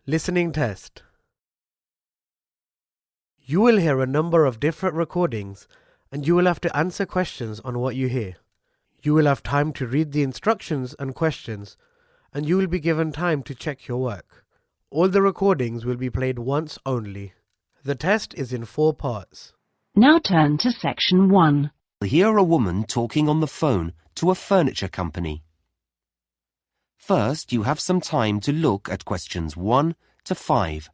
Listening test. You will hear a number of different recordings and you will have to answer questions on what you hear. You will have time to read the instructions and questions and you will be given time to check your work. All the recordings will be played once only. The test is in 4 parts. Now turn to section 1. Hear a woman talking on the phone to a furniture company. First, you have some time to look at questions 1 to 5.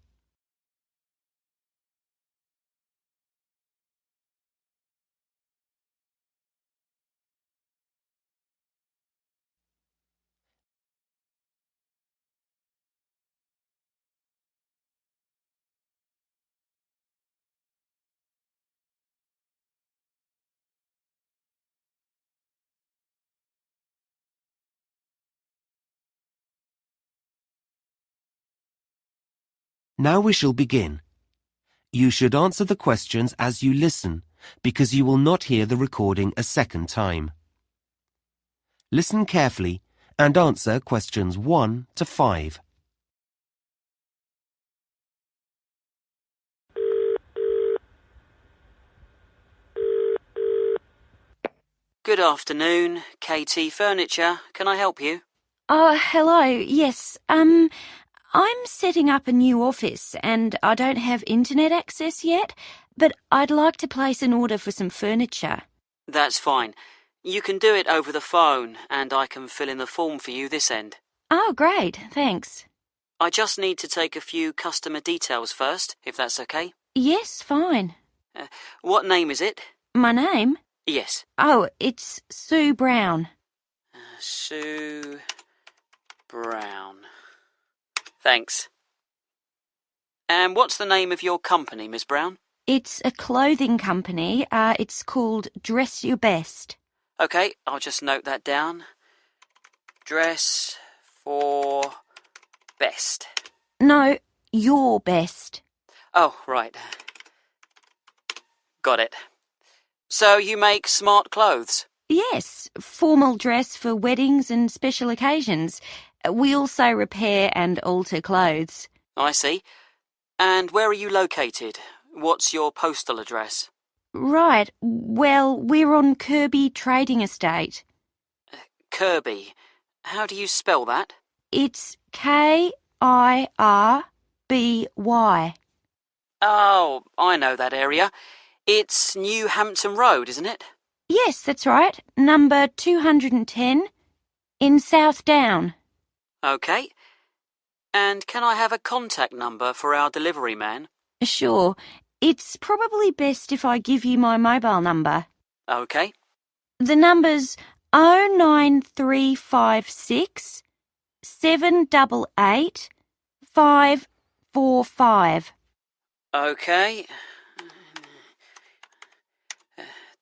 Now we shall begin. You should answer the questions as you listen, because you will not hear the recording a second time. Listen carefully and answer questions 1 to 5. Good afternoon, KT Furniture. Can I help you? Hello, yes. I'm setting up a new office and I don't have internet access yet, but I'd like to place an order for some furniture. That's fine. You can do it over the phone and I can fill in the form for you this end. Oh, great, thanks. I just need to take a few customer details first, if that's okay. Yes, fine. What name is it? My name? Yes. Oh, it's Sue Brown. Sue Brown. Thanks. And what's the name of your company, Miss Brown? It's a clothing company. It's called Dress Your Best. Okay, I'll just note that down. Dress for best. No, Your Best. Oh, right. Got it. So you make smart clothes? Yes, formal dress for weddings and special occasions. We also repair and alter clothes. I see. And where are you located? What's your postal address? Right, well, we're on Kirby Trading Estate. Kirby. How do you spell that? It's Kirby. Oh, I know that area. It's New Hampton Road, isn't it? Yes, that's right. Number 210 in South Down. Okay. And can I have a contact number for our delivery man? Sure. It's probably best if I give you my mobile number. Okay. The number's 09356 788 545. Okay.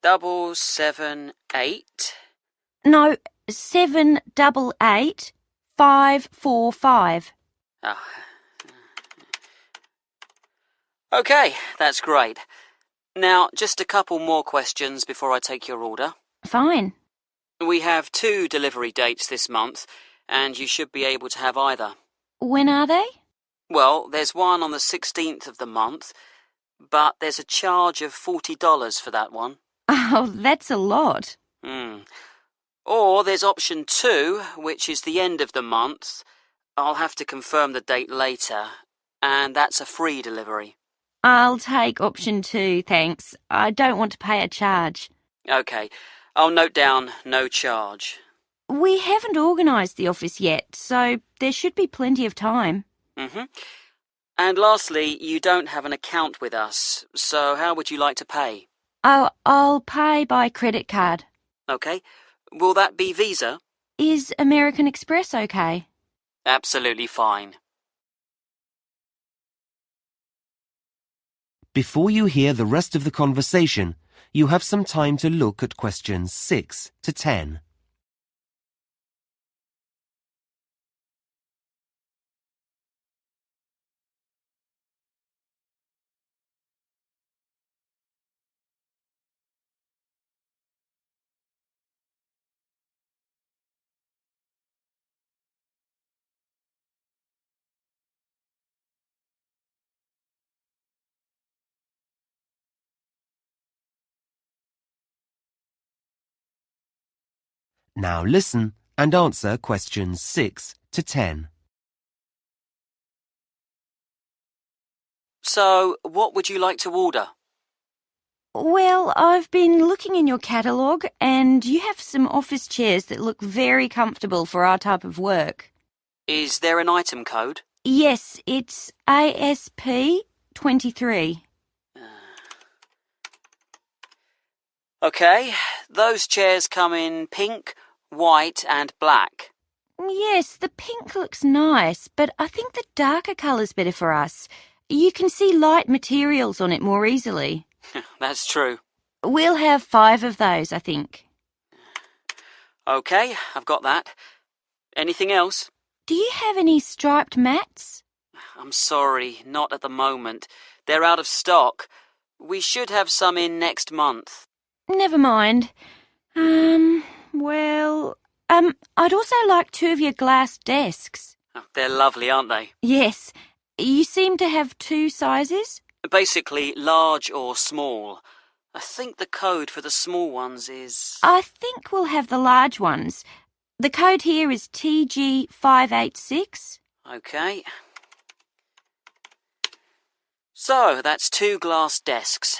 778. No, 788 545. Oh. Okay, that's great. Now, just a couple more questions before I take your order. Fine. We have 2 delivery dates this month, and you should be able to have either. When are they? Well, there's one on the 16th of the month, but there's a charge of $40 for that one. Oh, that's a lot. Or there's option 2, which is the end of the month. I'll have to confirm the date later, and that's a free delivery. I'll take option 2, thanks. I don't want to pay a charge. Okay, I'll note down no charge. We haven't organised the office yet, so there should be plenty of time. And lastly, you don't have an account with us, so how would you like to pay? Oh, I'll pay by credit card. Okay, will that be Visa? Is American Express okay? Absolutely fine. Before you hear the rest of the conversation, you have some time to look at questions 6 to 10. Now listen and answer questions 6 to 10. So, what would you like to order? Well, I've been looking in your catalogue and you have some office chairs that look very comfortable for our type of work. Is there an item code? Yes, it's ASP 23. OK, those chairs come in pink, white and black. Yes, the pink looks nice, but I think the darker colour's better for us. You can see light materials on it more easily. That's true. We'll have 5 of those, I think. OK, I've got that. Anything else? Do you have any striped mats? I'm sorry, not at the moment. They're out of stock. We should have some in next month. Never mind. I'd also like 2 of your glass desks. Oh, they're lovely, aren't they? Yes. You seem to have 2 sizes? Basically, large or small. I think the code for the small ones is... I think we'll have the large ones. The code here is TG586. OK. So, that's 2 glass desks.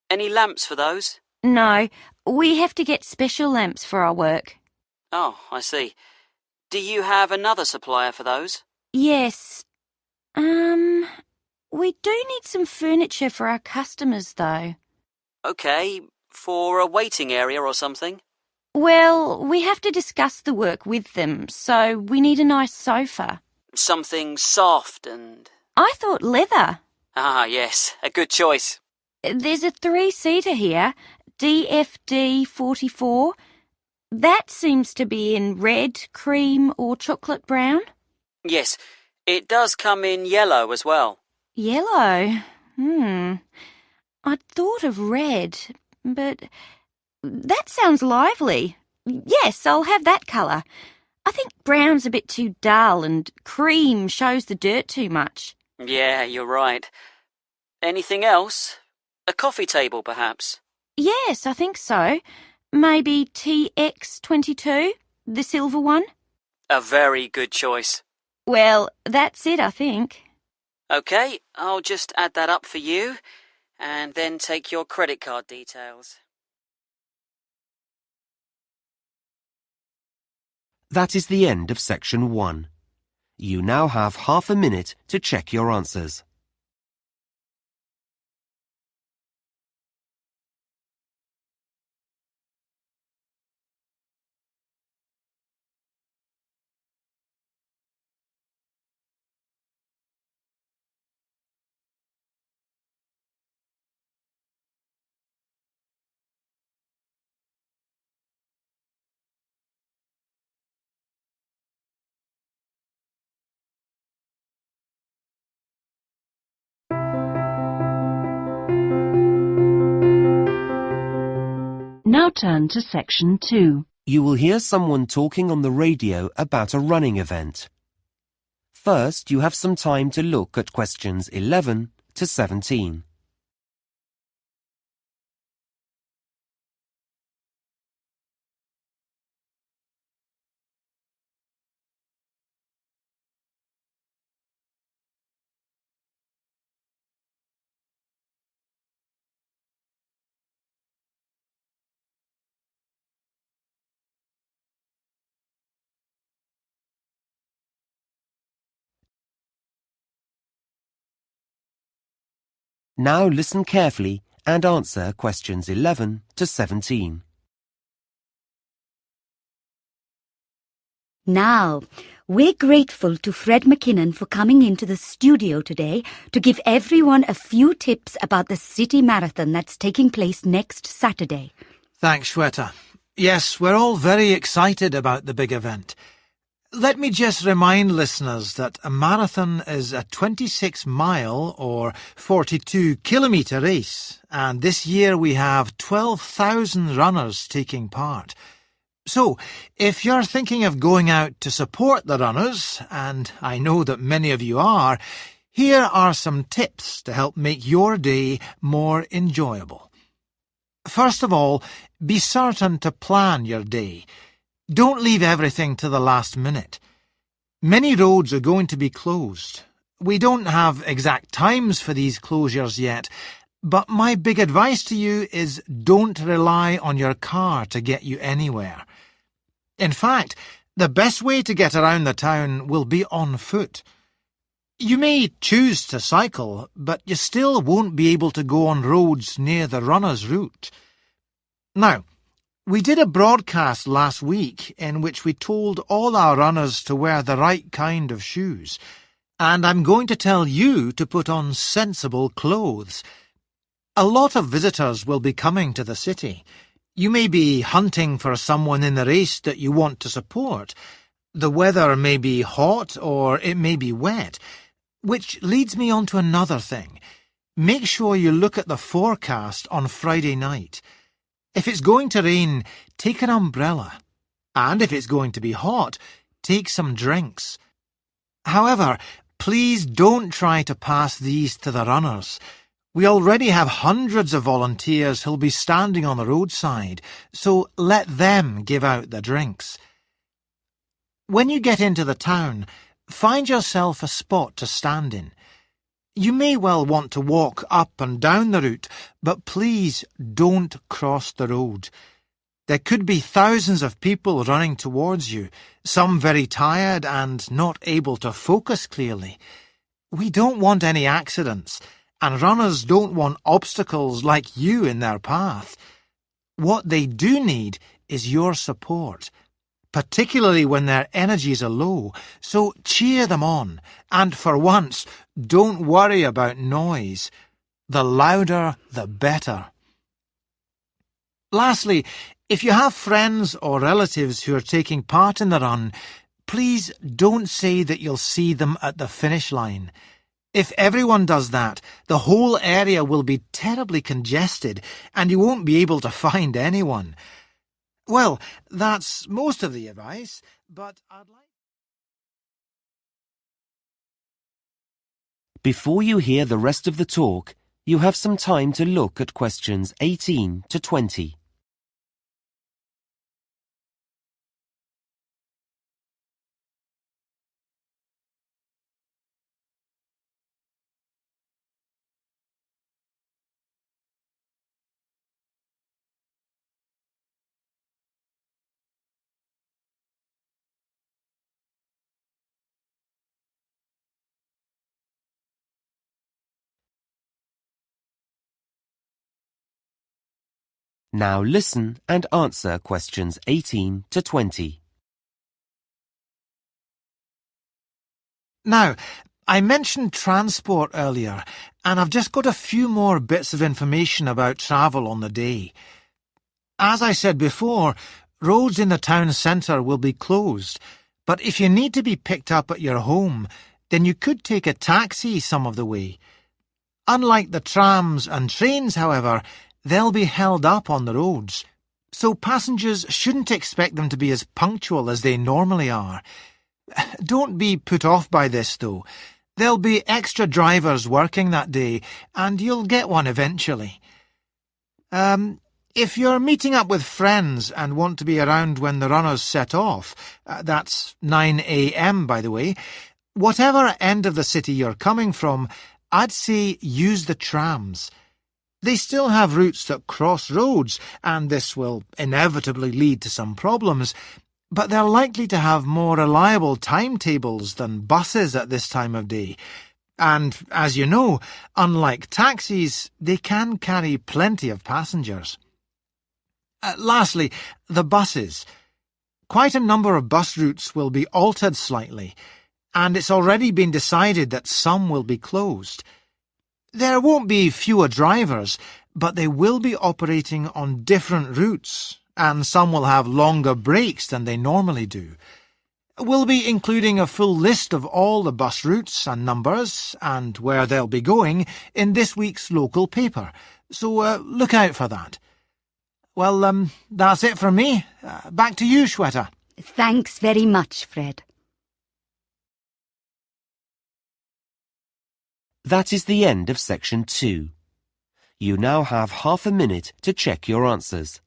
Any lamps for those? No, we have to get special lamps for our work. Oh, I see. Do you have another supplier for those? Yes. We do need some furniture for our customers, though. OK, for a waiting area or something? Well, we have to discuss the work with them, so we need a nice sofa. Something soft and... I thought leather. Ah, yes, a good choice. There's a 3-seater here, DFD 44. That seems to be in red, cream or chocolate brown. Yes, it does come in yellow as well. Yellow? I'd thought of red, but that sounds lively. Yes, I'll have that colour. I think brown's a bit too dull and cream shows the dirt too much. Yeah, you're right. Anything else? A coffee table, perhaps? Yes, I think so. Maybe TX22, the silver one? A very good choice. Well, that's it, I think. OK, I'll just add that up for you, and then take your credit card details. That is the end of section 1. You now have half a minute to check your answers. Now turn to section 2. You will hear someone talking on the radio about a running event. First, you have some time to look at questions 11 to 17. Now listen carefully and answer questions 11 to 17. Now, we're grateful to Fred McKinnon for coming into the studio today to give everyone a few tips about the City Marathon that's taking place next Saturday. Thanks, Shweta. Yes, we're all very excited about the big event. Let me just remind listeners that a marathon is a 26-mile or 42-kilometre race, and this year we have 12,000 runners taking part. So, if you're thinking of going out to support the runners, and I know that many of you are, here are some tips to help make your day more enjoyable. First of all, be certain to plan your day. Don't leave everything to the last minute. Many roads are going to be closed. We don't have exact times for these closures yet, but my big advice to you is don't rely on your car to get you anywhere. In fact, the best way to get around the town will be on foot. You may choose to cycle, but you still won't be able to go on roads near the runner's route. Now, we did a broadcast last week in which we told all our runners to wear the right kind of shoes, and I'm going to tell you to put on sensible clothes. A lot of visitors will be coming to the city. You may be hunting for someone in the race that you want to support. The weather may be hot or it may be wet, which leads me on to another thing. Make sure you look at the forecast on Friday night. If it's going to rain, take an umbrella. And if it's going to be hot, take some drinks. However, please don't try to pass these to the runners. We already have hundreds of volunteers who'll be standing on the roadside, so let them give out the drinks. When you get into the town, find yourself a spot to stand in. You may well want to walk up and down the route, but please don't cross the road. There could be thousands of people running towards you, some very tired and not able to focus clearly. We don't want any accidents, and runners don't want obstacles like you in their path. What they do need is your support, particularly when their energies are low, so cheer them on, and for once, don't worry about noise. The louder, the better. Lastly, if you have friends or relatives who are taking part in the run, please don't say that you'll see them at the finish line. If everyone does that, the whole area will be terribly congested and you won't be able to find anyone. Well, that's most of the advice, but I'd like... Before you hear the rest of the talk, you have some time to look at questions 18 to 20. Now listen and answer questions 18 to 20. Now, I mentioned transport earlier, and I've just got a few more bits of information about travel on the day. As I said before, roads in the town centre will be closed, but if you need to be picked up at your home, then you could take a taxi some of the way. Unlike the trams and trains, however, they'll be held up on the roads, so passengers shouldn't expect them to be as punctual as they normally are. Don't be put off by this, though. There'll be extra drivers working that day, and you'll get one eventually. If you're meeting up with friends and want to be around when the runners set off, that's 9 a.m, by the way, whatever end of the city you're coming from, I'd say use the trams. They still have routes that cross roads, and this will inevitably lead to some problems, but they're likely to have more reliable timetables than buses at this time of day. And, as you know, unlike taxis, they can carry plenty of passengers. Lastly, the buses. Quite a number of bus routes will be altered slightly, and it's already been decided that some will be closed. There won't be fewer drivers, but they will be operating on different routes, and some will have longer breaks than they normally do. We'll be including a full list of all the bus routes and numbers, and where they'll be going, in this week's local paper, so look out for that. Well, that's it from me. Back to you, Shweta. Thanks very much, Fred. That is the end of section 2. You now have half a minute to check your answers.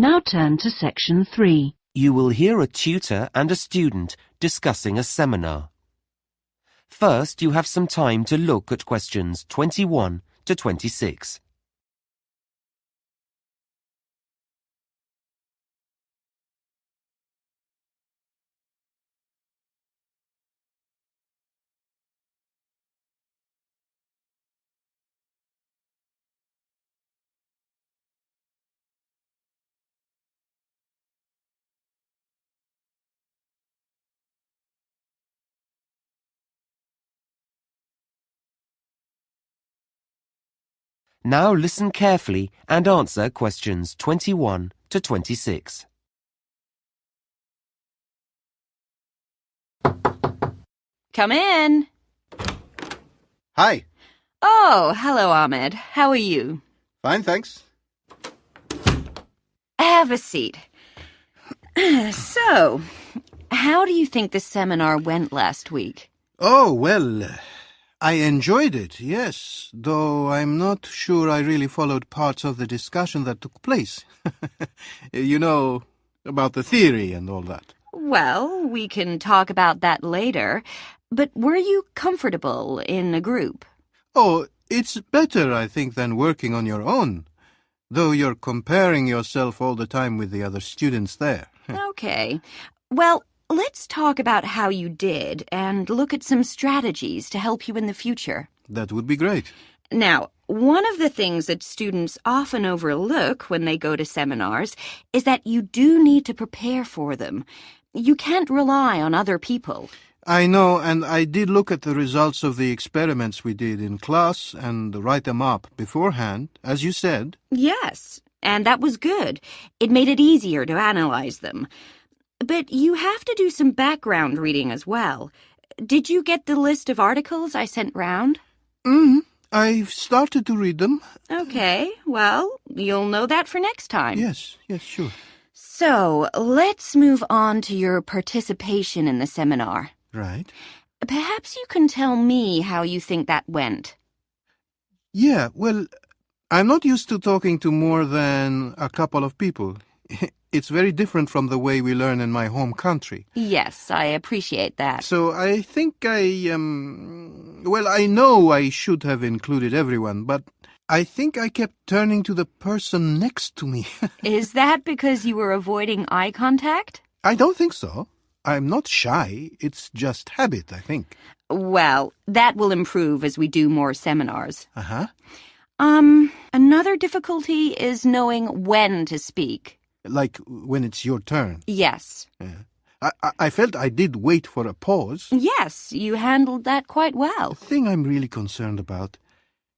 Now turn to section 3. You will hear a tutor and a student discussing a seminar. First, you have some time to look at questions 21 to 26. Now listen carefully and answer questions 21 to 26. Come in. Hi. Oh, hello, Ahmed. How are you? Fine, thanks. Have a seat. So, how do you think the seminar went last week? Oh, well, I enjoyed it, yes, though I'm not sure I really followed parts of the discussion that took place. You know, about the theory and all that. Well, we can talk about that later. But were you comfortable in a group? Oh, it's better, I think, than working on your own, though you're comparing yourself all the time with the other students there. Okay. Well, let's talk about how you did and look at some strategies to help you in the future. That would be great. Now, one of the things that students often overlook when they go to seminars is that you do need to prepare for them. You can't rely on other people. I know, and I did look at the results of the experiments we did in class and write them up beforehand, as you said. Yes, and that was good. It made it easier to analyze them. But you have to do some background reading as well. Did you get the list of articles I sent round? I've started to read them. Okay, well, you'll know that for next time. Yes, sure. So, let's move on to your participation in the seminar. Right. Perhaps you can tell me how you think that went. Yeah, well, I'm not used to talking to more than a couple of people. It's very different from the way we learn in my home country. Yes, I appreciate that. So I think I know I should have included everyone, but I think I kept turning to the person next to me. Is that because you were avoiding eye contact? I don't think so. I'm not shy. It's just habit, I think. Well, that will improve as we do more seminars. Uh-huh. Another difficulty is knowing when to speak. Like when it's your turn. Yes. Yeah. I felt I did wait for a pause. Yes, you handled that quite well. The thing I'm really concerned about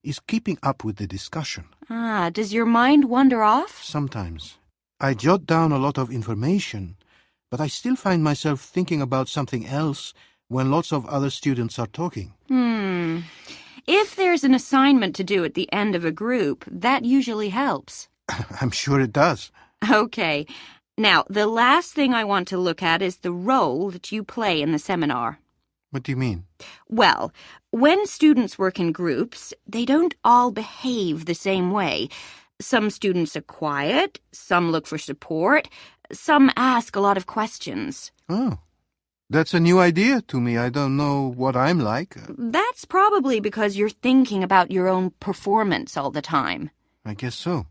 is keeping up with the discussion. Does your mind wander off? Sometimes. I jot down a lot of information, but I still find myself thinking about something else when lots of other students are talking. If there's an assignment to do at the end of a group, that usually helps. I'm sure it does. Okay. Now, the last thing I want to look at is the role that you play in the seminar. What do you mean? Well, when students work in groups, they don't all behave the same way. Some students are quiet, some look for support, some ask a lot of questions. Oh, that's a new idea to me. I don't know what I'm like. That's probably because you're thinking about your own performance all the time. I guess so.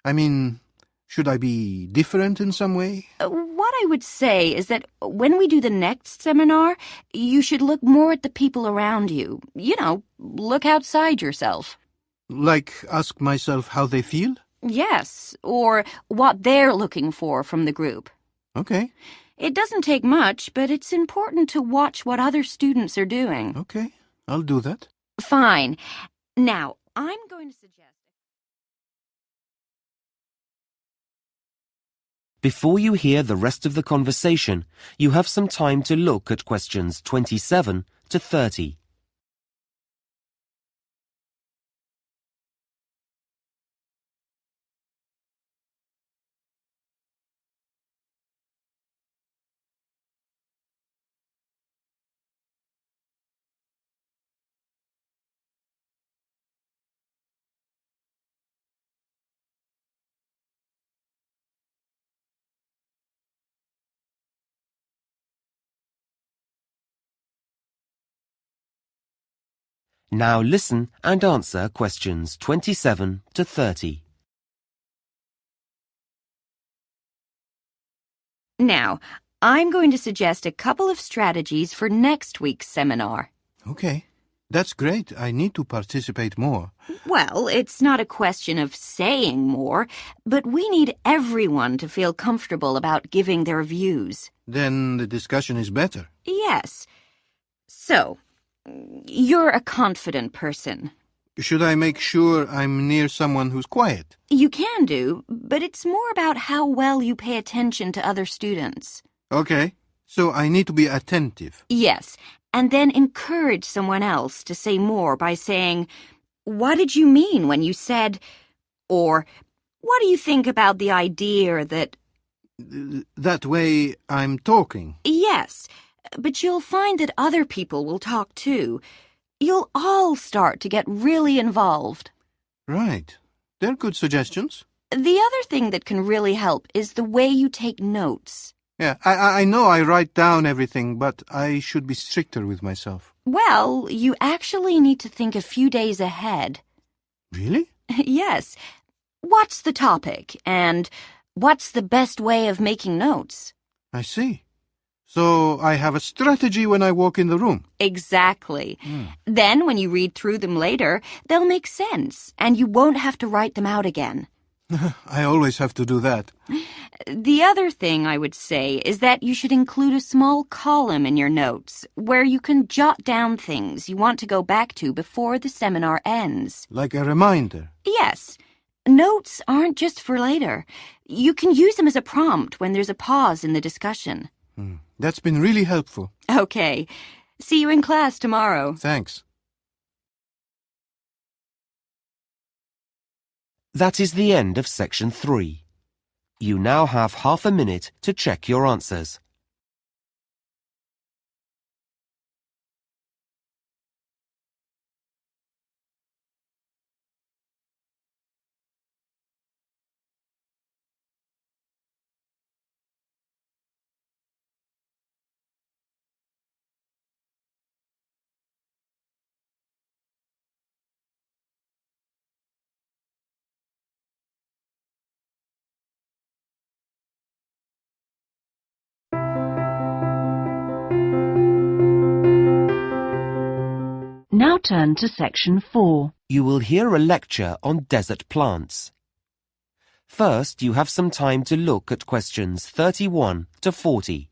I mean, should I be different in some way? What I would say is that when we do the next seminar, you should look more at the people around you. You know, look outside yourself. Like ask myself how they feel? Yes, or what they're looking for from the group. Okay. It doesn't take much, but it's important to watch what other students are doing. Okay, I'll do that. Fine. Now, I'm going to suggest... Before you hear the rest of the conversation, you have some time to look at questions 27 to 30. Now listen and answer questions 27 to 30. Now, I'm going to suggest a couple of strategies for next week's seminar. Okay. That's great. I need to participate more. Well, it's not a question of saying more, but we need everyone to feel comfortable about giving their views. Then the discussion is better. Yes. So, you're a confident person. Should I make sure I'm near someone who's quiet? You can do, but it's more about how well you pay attention to other students. Okay. So I need to be attentive. Yes, and then encourage someone else to say more by saying, "What did you mean when you said," or "What do you think about the idea that..." That way I'm talking. Yes, but you'll find that other people will talk too. You'll all start to get really involved. Right. They're good suggestions. The other thing that can really help is the way you take notes. Yeah, I know I write down everything, but I should be stricter with myself. Well, you actually need to think a few days ahead. Really? Yes. What's the topic? And what's the best way of making notes? I see. So I have a strategy when I walk in the room. Exactly. Then when you read through them later, they'll make sense, and you won't have to write them out again. I always have to do that. The other thing I would say is that you should include a small column in your notes where you can jot down things you want to go back to before the seminar ends. Like a reminder. Yes. Notes aren't just for later. You can use them as a prompt when there's a pause in the discussion. That's been really helpful. Okay. See you in class tomorrow. Thanks. That is the end of section 3. You now have half a minute to check your answers. Now turn to section 4. You will hear a lecture on desert plants. First, you have some time to look at questions 31 to 40.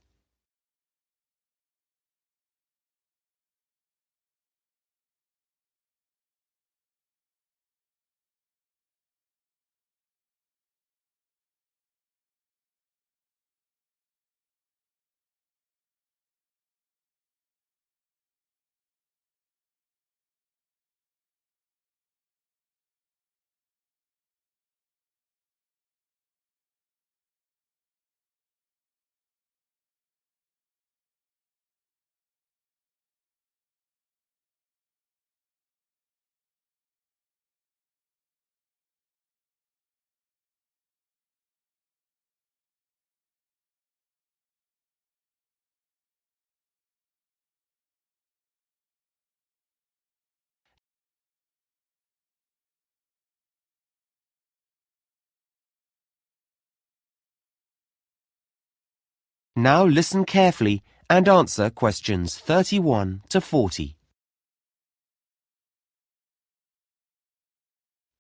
Now listen carefully and answer questions 31 to 40.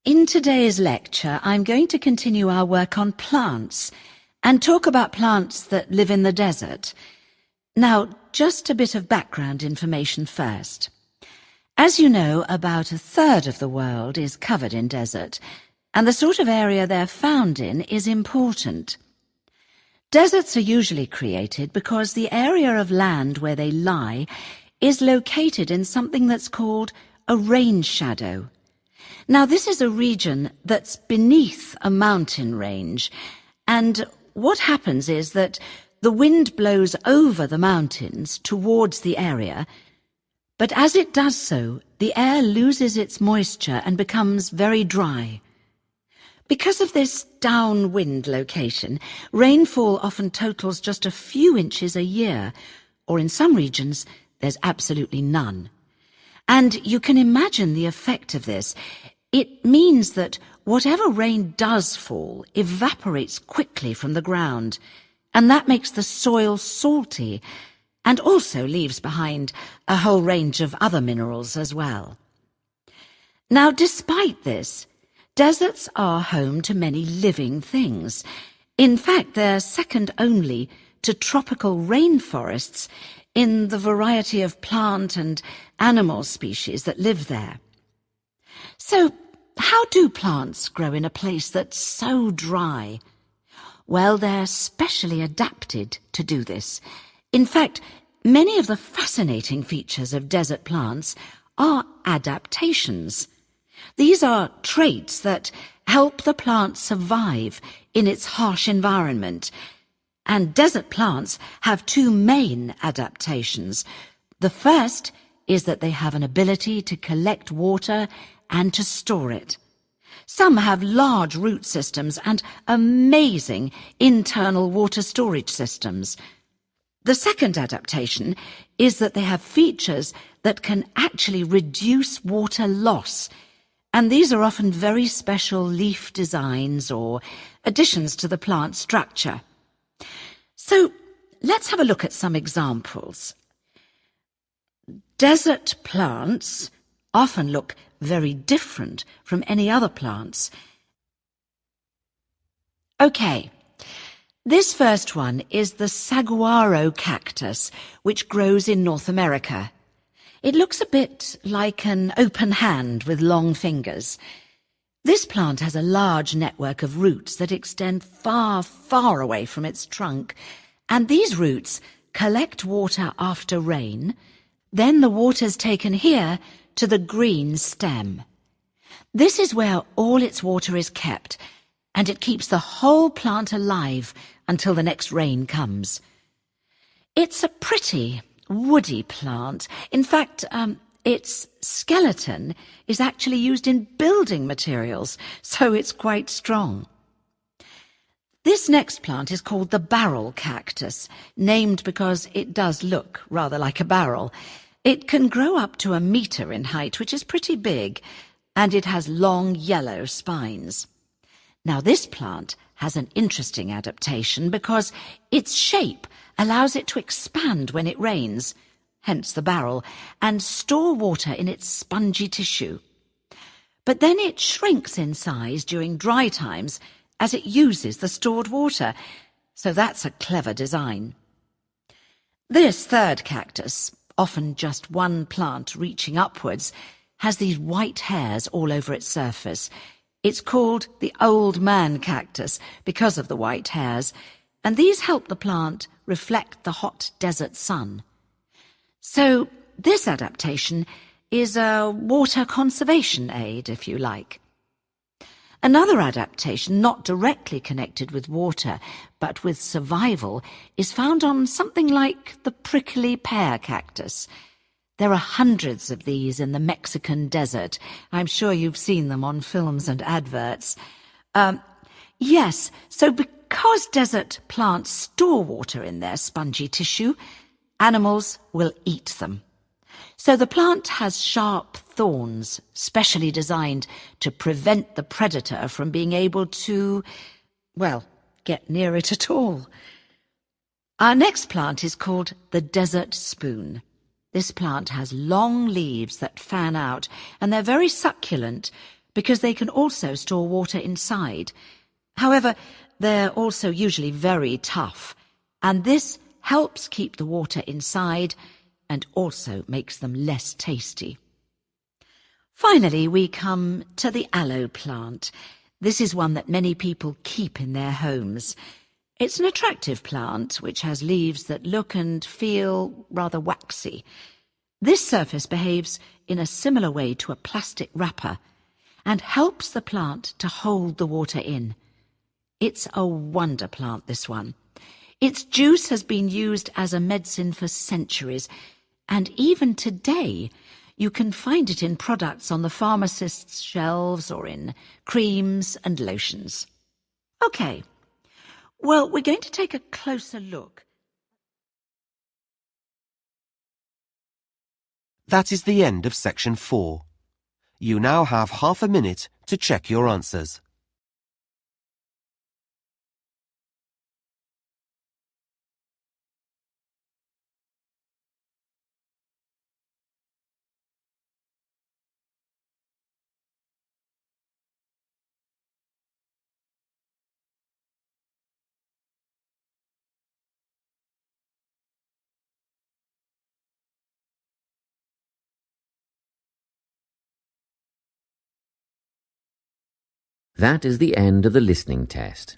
In today's lecture, I'm going to continue our work on plants and talk about plants that live in the desert. Now, just a bit of background information first. As you know, about a third of the world is covered in desert, and the sort of area they're found in is important. Deserts are usually created because the area of land where they lie is located in something that's called a rain shadow. Now, this is a region that's beneath a mountain range, and what happens is that the wind blows over the mountains towards the area, but as it does so, the air loses its moisture and becomes very dry. Because of this downwind location, rainfall often totals just a few inches a year, or in some regions, there's absolutely none. And you can imagine the effect of this. It means that whatever rain does fall evaporates quickly from the ground, and that makes the soil salty and also leaves behind a whole range of other minerals as well. Now, despite this, deserts are home to many living things. In fact, they're second only to tropical rainforests in the variety of plant and animal species that live there. So, how do plants grow in a place that's so dry? Well, they're specially adapted to do this. In fact, many of the fascinating features of desert plants are adaptations. These are traits that help the plant survive in its harsh environment. And desert plants have two main adaptations. The first is that they have an ability to collect water and to store it. Some have large root systems and amazing internal water storage systems. The second adaptation is that they have features that can actually reduce water loss, and these are often very special leaf designs or additions to the plant structure. So let's have a look at some examples. Desert plants often look very different from any other plants. Okay, this first one is the saguaro cactus, which grows in North America. It looks a bit like an open hand with long fingers. This plant has a large network of roots that extend far, far away from its trunk, and these roots collect water after rain. Then the water's taken here to the green stem. This is where all its water is kept, and it keeps the whole plant alive until the next rain comes. It's a pretty, woody plant. In fact, its skeleton is actually used in building materials, so it's quite strong. This next plant is called the barrel cactus, named because it does look rather like a barrel. It can grow up to 1 meter in height, which is pretty big, and it has long yellow spines. Now, this plant has an interesting adaptation because its shape allows it to expand when it rains, hence the barrel, and store water in its spongy tissue. But then it shrinks in size during dry times as it uses the stored water, so that's a clever design. This third cactus, often just one plant reaching upwards, has these white hairs all over its surface. It's called the old man cactus because of the white hairs, and these help the plant reflect the hot desert sun. So this adaptation is a water conservation aid, if you like. Another adaptation, not directly connected with water, but with survival, is found on something like the prickly pear cactus. There are hundreds of these in the Mexican desert. I'm sure you've seen them on films and adverts. Yes, so because desert plants store water in their spongy tissue, animals will eat them. So the plant has sharp thorns, specially designed to prevent the predator from being able to, well, get near it at all. Our next plant is called the desert spoon. This plant has long leaves that fan out, and they're very succulent because they can also store water inside. However, they're also usually very tough, and this helps keep the water inside and also makes them less tasty. Finally, we come to the aloe plant. This is one that many people keep in their homes. It's an attractive plant which has leaves that look and feel rather waxy. This surface behaves in a similar way to a plastic wrapper and helps the plant to hold the water in. It's a wonder plant, this one. Its juice has been used as a medicine for centuries, and even today you can find it in products on the pharmacist's shelves or in creams and lotions. Okay, well, we're going to take a closer look. That is the end of section 4. You now have half a minute to check your answers. That is the end of the listening test.